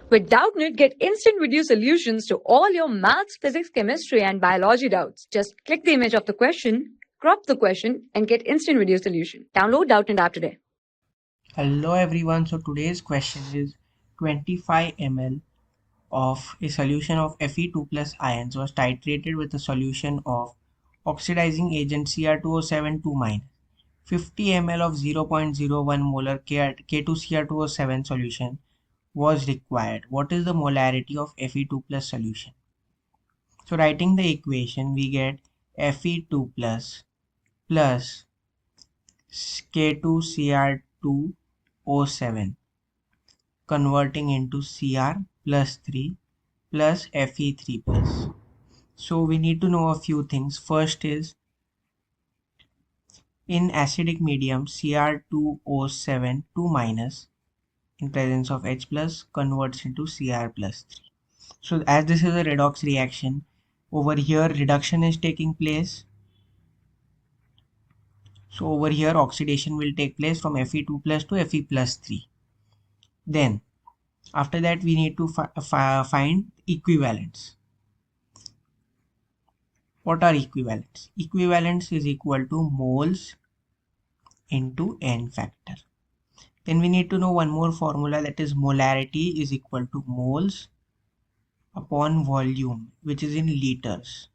With Doubtnut, get instant video solutions to all your maths, physics, chemistry, and biology doubts. Just click the image of the question, crop the question, and get instant video solution. Download Doubtnut app today. Hello everyone, so today's question is 25 ml of a solution of Fe2 plus ions was titrated with a solution of oxidizing agent Cr2O7 2 minus 50 ml of 0.01 molar K2Cr2O7 solution was required. What is the molarity of Fe2 plus solution? So writing the equation, we get Fe2 plus K2Cr2O7 converting into Cr plus 3 plus Fe3 plus. So we need to know a few things. First is, in acidic medium, Cr2O7 2 minus in presence of H plus converts into Cr plus 3. So as this is a redox reaction, over here reduction is taking place. So over here oxidation will take place from Fe2 plus to Fe plus 3. Then after that we need to find equivalents. What are equivalents? Equivalents is equal to moles into n factor. Then we need to know one more formula, that is molarity is equal to moles upon volume, which is in liters.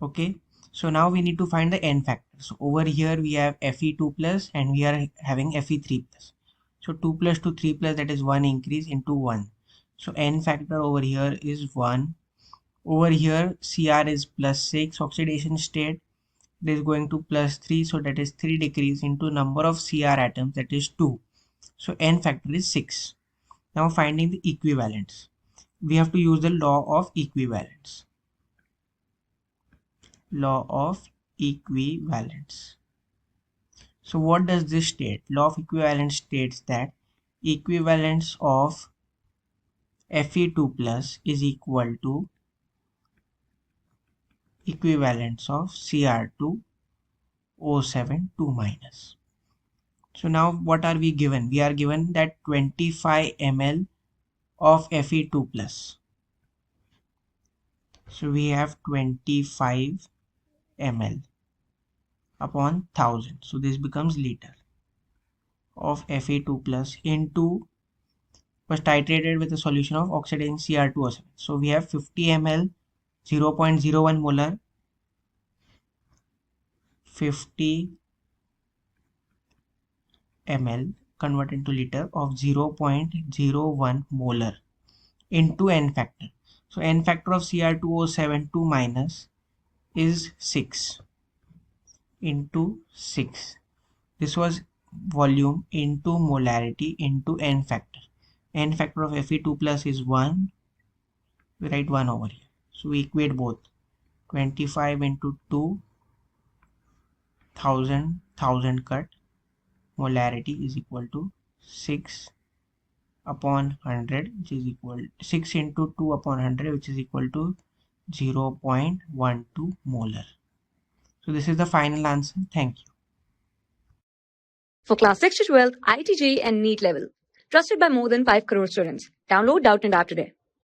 Okay, so now we need to find the n factor. So over here we have Fe2 plus and we are having Fe3 plus. So 2 plus to 3 plus, that is 1 increase into 1. So n factor over here is 1. Over here Cr is plus 6 oxidation state. It is going to plus 3, so that is 3 decrease into number of Cr atoms, that is 2. So n factor is 6. Now finding the equivalents, we have to use the law of equivalence. Law of equivalence. So what does this state? Law of equivalence states that equivalence of Fe2 plus is equal to equivalence of Cr2O7 2 minus. So now what are we given? We are given that 25 ml of Fe2 plus. So we have 25 ml upon 1000. So this becomes liter of Fe2 plus into, was titrated with a solution of oxidizing Cr2O7. So we have 50 ml 0.01 molar, 50 ml convert into liter of 0.01 molar into n factor. So n factor of Cr2O7 2 minus is 6 into 6. This was volume into molarity into n factor. N factor of Fe2 plus is 1. We write 1 over here. So we equate both. 25 into 2, 1000 cut. Molarity is equal to 6 upon 100, which is equal 6 into 2 upon 100, which is equal to 0.12 molar. So this is the final answer. Thank you. For class 6 to 12, IIT JEE and NEET level. Trusted by more than 5 crore students. Download Doubtnut app today.